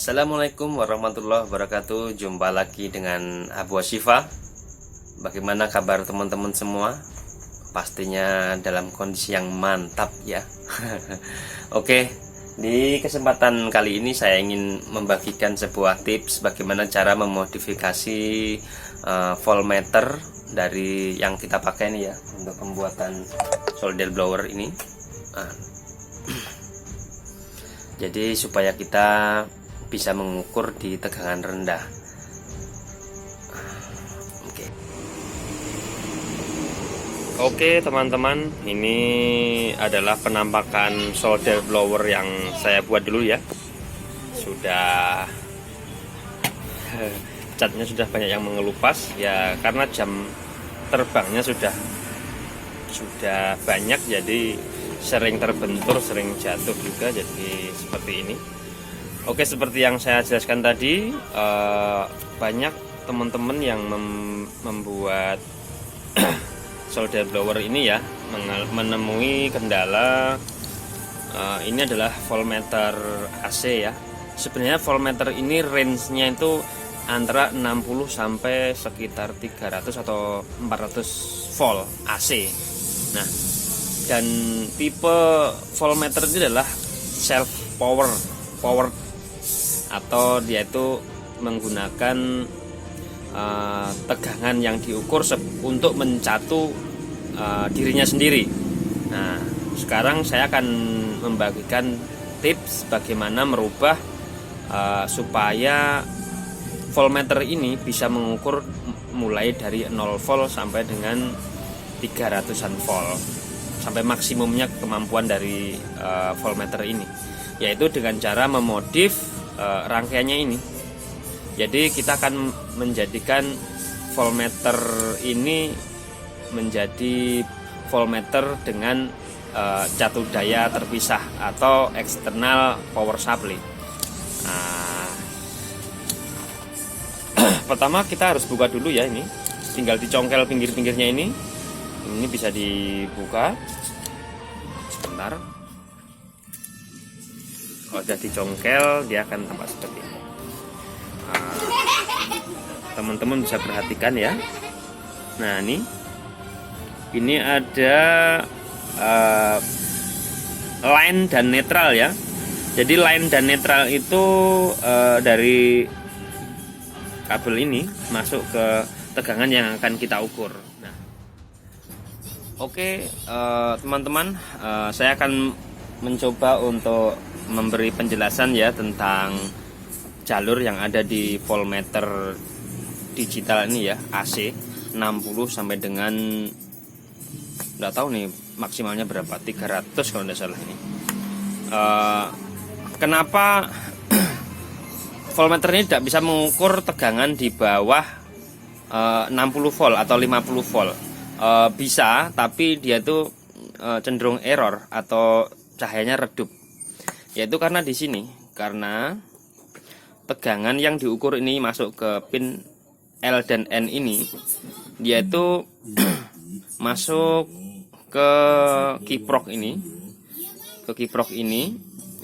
Assalamualaikum warahmatullahi wabarakatuh. Jumpa lagi dengan Abu Asyifa. Bagaimana kabar teman-teman semua? Pastinya dalam kondisi yang mantap ya. Oke, di kesempatan kali ini saya ingin membagikan sebuah tips bagaimana cara memodifikasi voltmeter dari yang kita pakai ini ya, untuk pembuatan solder blower ini. Jadi supaya kita bisa mengukur di tegangan rendah. Oke teman-teman, ini adalah penampakan solder blower yang saya buat dulu ya. Sudah catnya sudah banyak yang mengelupas ya, karena jam terbangnya sudah banyak, jadi sering terbentur, sering jatuh juga, jadi seperti ini. Oke, seperti yang saya jelaskan tadi, banyak teman-teman yang membuat solder blower ini ya menemui kendala. Ini adalah voltmeter AC ya. Sebenarnya voltmeter ini range-nya itu antara 60 sampai sekitar 300 atau 400 volt AC. Nah, dan tipe voltmeter ini adalah self power atau dia itu menggunakan tegangan yang diukur untuk mencatu dirinya sendiri. Nah, sekarang saya akan membagikan tips bagaimana merubah supaya voltmeter ini bisa mengukur mulai dari 0 volt sampai dengan 300-an volt, sampai maksimumnya kemampuan dari voltmeter ini, yaitu dengan cara memodif rangkaiannya ini. Jadi kita akan menjadikan voltmeter ini menjadi voltmeter dengan catu daya terpisah atau external power supply. Pertama kita harus buka dulu ya, ini tinggal dicongkel pinggir-pinggirnya ini bisa dibuka sebentar. Kalau sudah dicongkel dia akan tampak seperti ini. Teman-teman bisa perhatikan ya. Nah, ini ada line dan netral ya. Jadi line dan netral itu dari kabel ini masuk ke tegangan yang akan kita ukur. Nah, oke teman-teman, saya akan mencoba untuk memberi penjelasan ya tentang jalur yang ada di voltmeter digital ini ya, AC 60 sampai dengan nggak tahu nih maksimalnya berapa, 300 kalau tidak salah ini. Kenapa voltmeter ini tidak bisa mengukur tegangan di bawah 60 volt atau 50 volt? Bisa, tapi dia itu cenderung error atau cahayanya redup. Yaitu karena di sini, karena tegangan yang diukur ini masuk ke pin L dan N ini, dia itu masuk ke kiprok ini,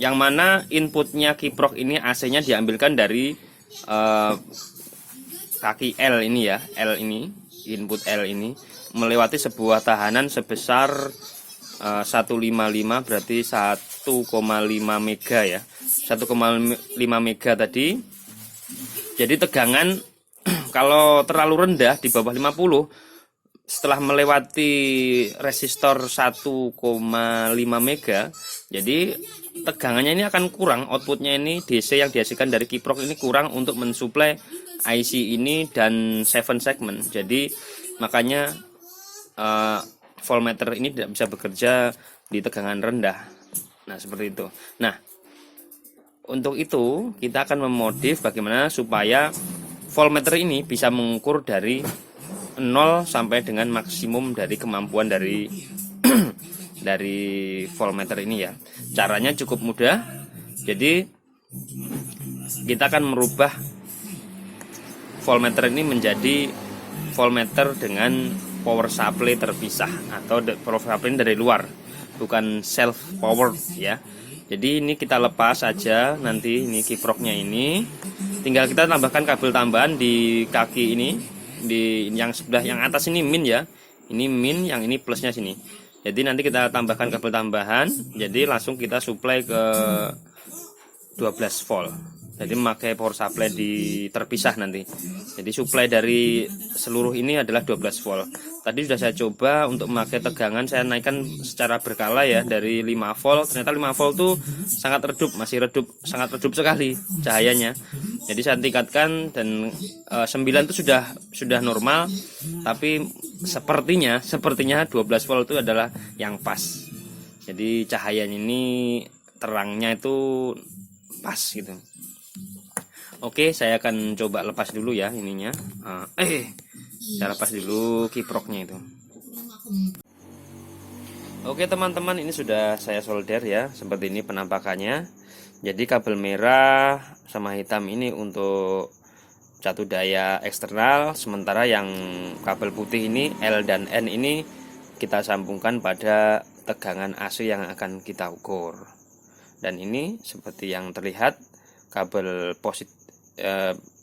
yang mana inputnya kiprok ini AC-nya diambilkan dari kaki L ini ya, L ini, input L ini melewati sebuah tahanan sebesar 155, berarti 1,5 mega ya, 1,5 mega tadi. Jadi tegangan kalau terlalu rendah di bawah 50, setelah melewati resistor 1,5 mega, jadi tegangannya ini akan kurang, outputnya ini DC yang dihasilkan dari kiprok ini kurang untuk mensuplai IC ini dan 7 segment. Jadi makanya voltmeter ini tidak bisa bekerja di tegangan rendah. Nah, seperti itu. Nah, untuk itu kita akan memodif bagaimana supaya voltmeter ini bisa mengukur dari 0 sampai dengan maksimum dari kemampuan dari dari voltmeter ini ya. Caranya cukup mudah. Jadi kita akan merubah voltmeter ini menjadi voltmeter dengan power supply terpisah atau power supply dari luar, bukan self power ya. Jadi ini kita lepas aja, nanti ini kiproknya ini tinggal kita tambahkan kabel tambahan di kaki ini, di yang sebelah yang atas ini min ya, ini min, yang ini plusnya sini. Jadi nanti kita tambahkan kabel tambahan, jadi langsung kita supply ke 12 volt. Jadi memakai power supply terpisah nanti. Jadi supply dari seluruh ini adalah 12 volt. Tadi sudah saya coba untuk memakai tegangan, saya naikkan secara berkala ya, dari 5 volt. Ternyata 5 volt tuh sangat redup, masih redup, sangat redup sekali cahayanya. Jadi saya tingkatkan dan 9 itu sudah normal, tapi sepertinya 12 volt itu adalah yang pas. Jadi cahayanya ini terangnya itu pas gitu. Oke, saya akan coba lepas dulu ya ininya. Saya lepas dulu kiproknya itu. Oke teman-teman, ini sudah saya solder ya. Seperti ini penampakannya. Jadi kabel merah sama hitam ini untuk catu daya eksternal, sementara yang kabel putih ini L dan N ini kita sambungkan pada tegangan AC yang akan kita ukur. Dan ini seperti yang terlihat, kabel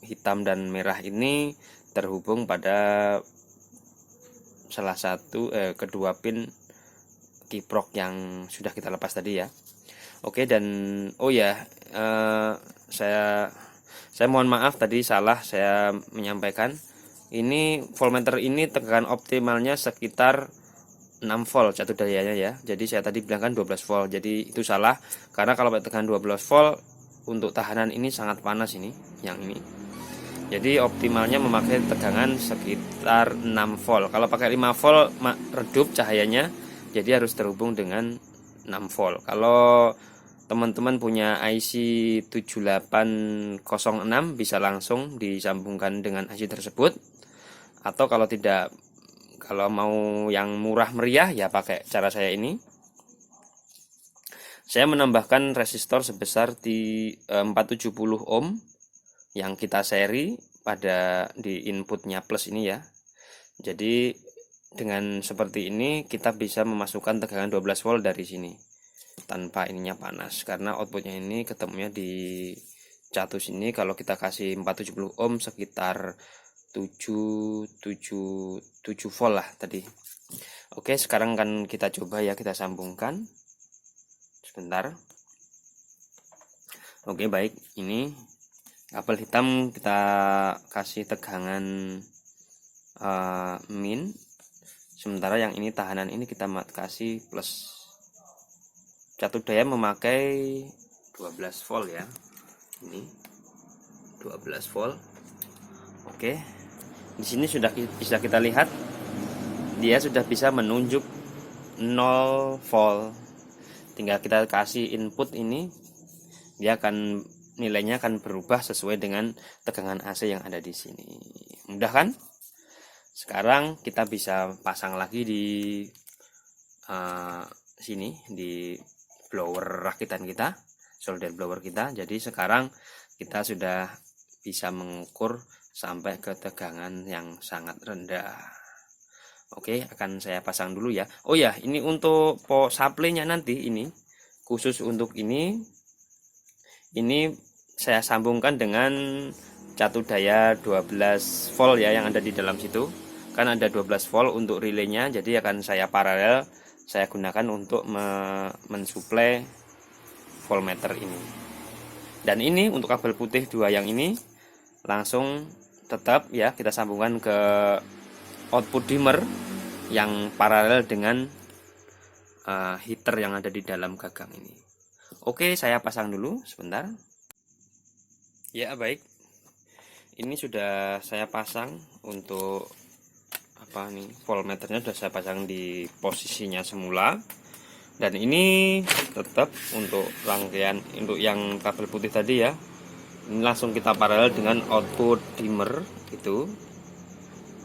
hitam dan merah ini terhubung pada salah satu kedua pin kiprok yang sudah kita lepas tadi ya. Oke, dan oh ya, saya mohon maaf tadi salah saya menyampaikan. Ini voltmeter ini tegangan optimalnya sekitar 6 volt catu dayanya ya. Jadi saya tadi bilang kan 12 volt. Jadi itu salah, karena kalau pakai tegangan 12 volt untuk tahanan ini sangat panas ini, yang ini. Jadi optimalnya memakai tegangan sekitar 6 volt. Kalau pakai 5 volt redup cahayanya, jadi harus terhubung dengan 6 volt. Kalau teman-teman punya IC 7806 bisa langsung disambungkan dengan IC tersebut. Atau kalau tidak, kalau mau yang murah meriah ya pakai cara saya ini. Saya menambahkan resistor sebesar di 470 ohm yang kita seri pada di inputnya plus ini ya. Jadi dengan seperti ini kita bisa memasukkan tegangan 12 volt dari sini tanpa ininya panas, karena outputnya ini ketemunya di catu sini. Kalau kita kasih 470 ohm sekitar 7 volt lah tadi. Oke, sekarang kan kita coba ya, kita sambungkan sebentar. Oke, baik, ini kabel hitam kita kasih tegangan min, sementara yang ini tahanan ini kita kasih plus. Catu daya memakai 12 volt ya, ini 12 volt. Oke, di sini sudah bisa kita lihat dia sudah bisa menunjuk 0 volt. Tinggal kita kasih input ini, dia akan nilainya akan berubah sesuai dengan tegangan AC yang ada di sini. Mudah kan? Sekarang kita bisa pasang lagi di sini, di blower rakitan kita, solder blower kita. Jadi sekarang kita sudah bisa mengukur sampai ke tegangan yang sangat rendah. Oke, akan saya pasang dulu ya. Oh ya, ini untuk power supply-nya nanti, ini khusus untuk ini saya sambungkan dengan catu daya 12 volt ya yang ada di dalam situ. Kan ada 12 volt untuk relaynya, jadi akan saya paralel saya gunakan untuk mensuplai voltmeter ini. Dan ini untuk kabel putih 2 yang ini langsung tetap ya kita sambungkan ke output dimmer yang paralel dengan heater yang ada di dalam gagang ini. Oke, saya pasang dulu sebentar. Ya, baik. Ini sudah saya pasang untuk voltmeternya sudah saya pasang di posisinya semula. Dan ini tetap untuk rangkaian untuk yang kabel putih tadi ya. Ini langsung kita paralel dengan output dimmer itu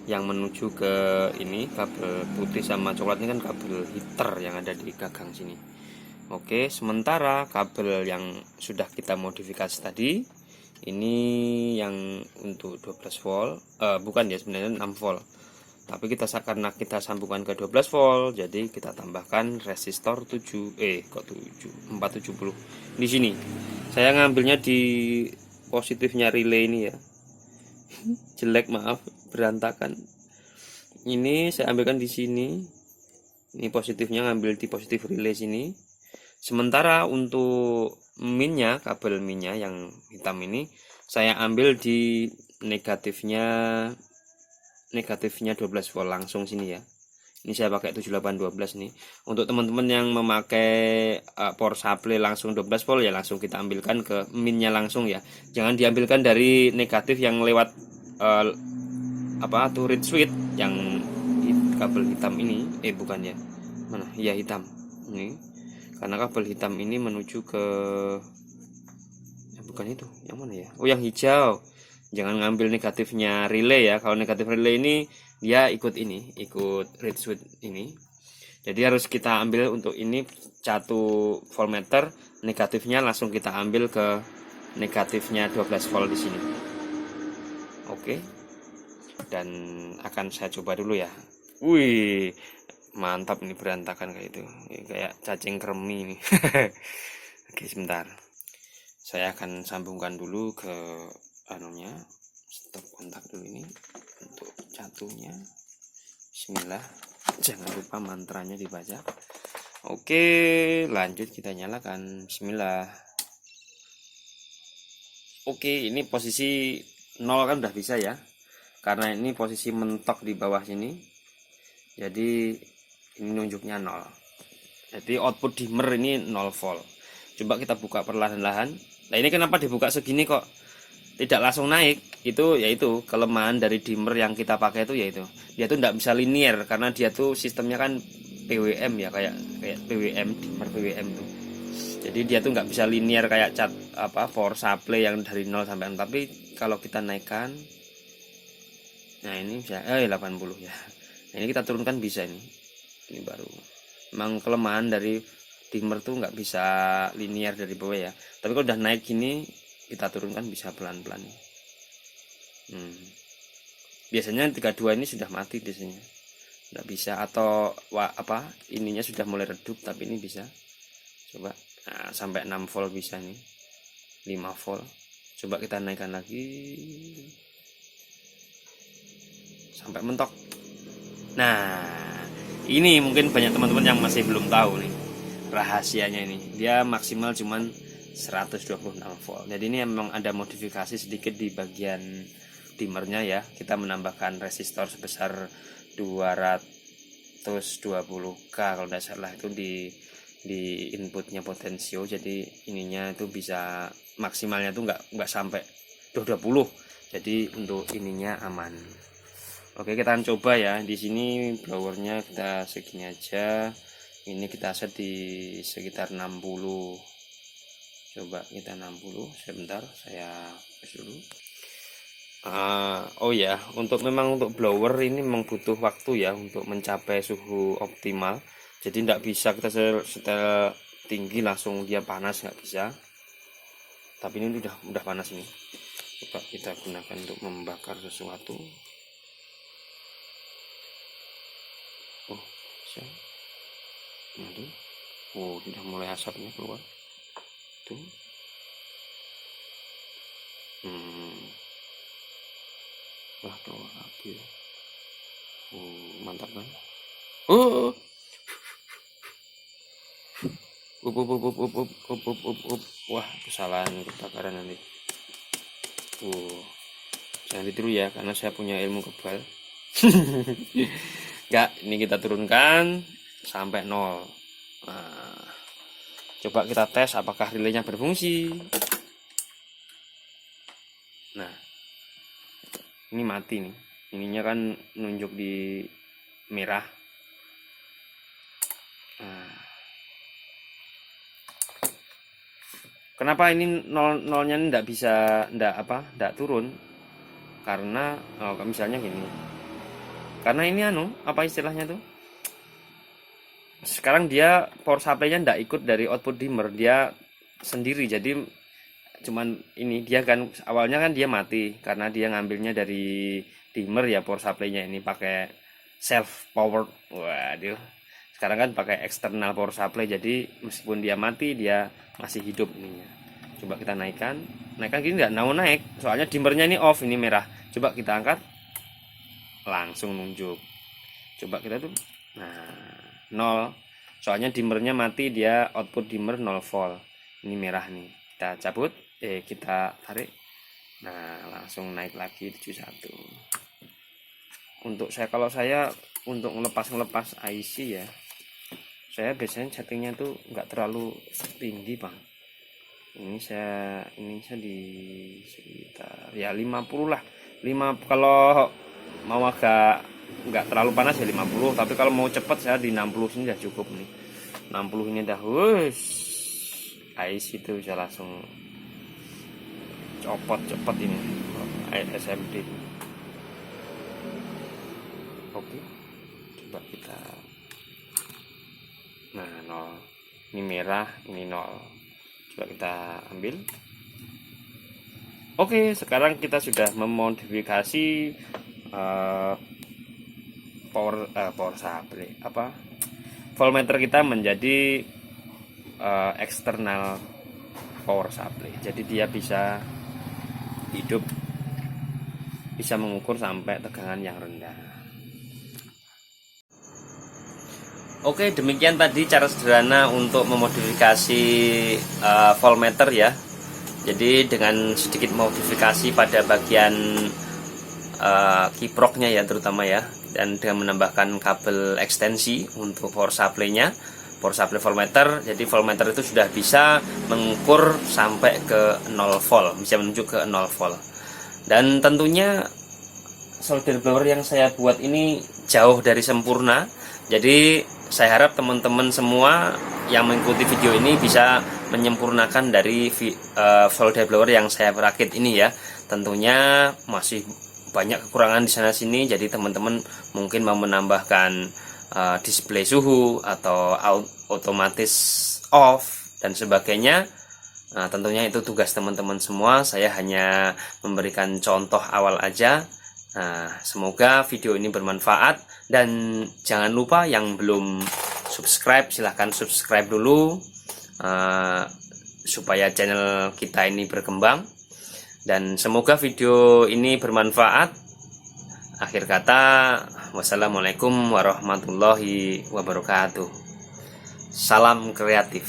yang menuju ke ini, kabel putih sama coklat ini kan kabel heater yang ada di gagang sini. Oke, sementara kabel yang sudah kita modifikasi tadi ini yang untuk 12 volt, bukan ya, sebenarnya 6 volt. Tapi karena kita sambungkan ke 12 volt, jadi kita tambahkan resistor 470 di sini. Saya ngambilnya di positifnya relay ini ya. Jelek, maaf, berantakan. Ini saya ambilkan di sini. Ini positifnya ngambil di positif relay sini. Sementara untuk minnya, kabel minnya yang hitam ini saya ambil di negatifnya 12 volt langsung sini ya. Ini saya pakai 7812 nih. Untuk teman-teman yang memakai power supply langsung 12 volt ya langsung kita ambilkan ke minnya langsung ya. Jangan diambilkan dari negatif yang lewat reed switch yang kabel hitam ini. Bukan ya. Mana? Ya hitam. Ini. Karena kabel hitam ini menuju ke bukan itu. Yang mana ya? Oh, yang hijau. Jangan ngambil negatifnya relay ya. Kalau negatif relay ini dia ikut reed switch ini. Jadi harus kita ambil untuk ini 1 voltmeter, negatifnya langsung kita ambil ke negatifnya 12 volt di sini. Oke. Dan akan saya coba dulu ya. Wih, mantap ini, berantakan kayak itu. Kayak cacing kremi ini. Oke, sebentar. Saya akan sambungkan dulu ke anunya, stop kontak dulu ini untuk catunya. Bismillah, jangan lupa mantranya dibaca. Oke, lanjut kita nyalakan. Bismillah. Oke, ini posisi 0 kan udah bisa ya, karena ini posisi mentok di bawah sini, jadi ini nunjuknya 0. Jadi output dimmer ini 0 volt. Coba kita buka perlahan-lahan. Nah, ini kenapa dibuka segini kok tidak langsung naik? Itu yaitu kelemahan dari dimmer yang kita pakai itu, yaitu dia tuh tidak bisa linear karena dia tuh sistemnya kan PWM ya, kayak PWM, dimmer PWM tuh. Jadi dia tuh nggak bisa linear kayak power supply yang dari 0 sampai 6. Tapi kalau kita naikkan, nah ini bisa 80 ya. Nah, ini kita turunkan bisa ini. Ini baru. Memang kelemahan dari dimmer tuh nggak bisa linear dari bawah ya. Tapi kalau udah naik gini kita turunkan bisa pelan-pelan. Biasanya 32 ini sudah mati biasanya. Nggak bisa, atau ininya sudah mulai redup, tapi ini bisa. Coba sampai 6 volt bisa nih. 5 volt. Coba kita naikkan lagi sampai mentok. Nah, ini mungkin banyak teman-teman yang masih belum tahu nih rahasianya ini. Dia maksimal cuman 126 volt. Jadi ini memang ada modifikasi sedikit di bagian dimmernya ya. Kita menambahkan resistor sebesar 220k kalau tidak salah, itu di inputnya potensio. Jadi ininya itu bisa maksimalnya tuh nggak sampai 220. Jadi untuk ininya aman. Oke, kita akan coba ya. Di sini blowernya kita segini aja. Ini kita set di sekitar 60. Coba kita 60. Sebentar, saya tes dulu. Oh ya, memang untuk blower ini memang butuh waktu ya untuk mencapai suhu optimal. Jadi tidak bisa kita setel tinggi langsung dia panas, nggak bisa. Tapi ini udah panas ini. Coba kita gunakan untuk membakar sesuatu. Oh, bisa. Aduh. Oh, sudah mulai asapnya keluar. Tuh. Wah, keluar api. Mantap kan? Wah, kesalahan kebakaran nanti. Jangan ditiru ya, karena saya punya ilmu kebal. Enggak, ini kita turunkan sampai 0. Nah, coba kita tes apakah relaynya berfungsi. Nah, ini mati nih. Ininya kan nunjuk di merah. Nah, kenapa ini nolnya ini enggak turun? Karena misalnya gini. Karena ini apa istilahnya tuh? Sekarang dia power supply-nya enggak ikut dari output dimmer, dia sendiri. Jadi cuman ini dia kan awalnya kan dia mati karena dia ngambilnya dari dimmer ya, power supply-nya ini pakai self powered. Waduh, sekarang kan pakai external power supply, jadi meskipun dia mati dia masih hidup ininya. Coba kita naikkan gini nggak mau naik, soalnya dimmernya ini off, ini merah. Coba kita angkat, langsung nunjuk. Coba kita tuh, nah 0, soalnya dimmernya mati, dia output dimmer 0 volt. Ini merah nih, kita cabut, kita tarik, nah langsung naik lagi 71. Untuk saya, kalau saya untuk ngelepas IC ya, saya biasanya settingnya tuh nggak terlalu tinggi bang. Ini saya di sekitar ya 50 lah, 5 kalau mau agak nggak terlalu panas ya 50, tapi kalau mau cepet saya di 60 sini udah cukup nih. 60 ini dah IC itu bisa langsung copot cepet ini SMD. Oke, coba kita, nah 0, ini merah, ini 0, coba kita ambil. Oke, sekarang kita sudah memodifikasi power supply, voltmeter kita menjadi eksternal power supply. Jadi dia bisa hidup, bisa mengukur sampai tegangan yang rendah. Oke, demikian tadi cara sederhana untuk memodifikasi voltmeter ya. Jadi dengan sedikit modifikasi pada bagian kiproknya ya terutama ya, dan dengan menambahkan kabel ekstensi untuk power supply-nya, power supply voltmeter. Jadi voltmeter itu sudah bisa mengukur sampai ke 0 volt, bisa menunjuk ke 0 volt. Dan tentunya solder blower yang saya buat ini jauh dari sempurna. Jadi saya harap teman-teman semua yang mengikuti video ini bisa menyempurnakan dari solder blower yang saya rakit ini ya. Tentunya masih banyak kekurangan di sana sini, jadi teman-teman mungkin mau menambahkan display suhu atau otomatis off dan sebagainya. Nah, tentunya itu tugas teman-teman semua. Saya hanya memberikan contoh awal aja. Nah, semoga video ini bermanfaat, dan jangan lupa yang belum subscribe silahkan subscribe dulu supaya channel kita ini berkembang, dan semoga video ini bermanfaat. Akhir kata, wassalamualaikum warahmatullahi wabarakatuh. Salam kreatif.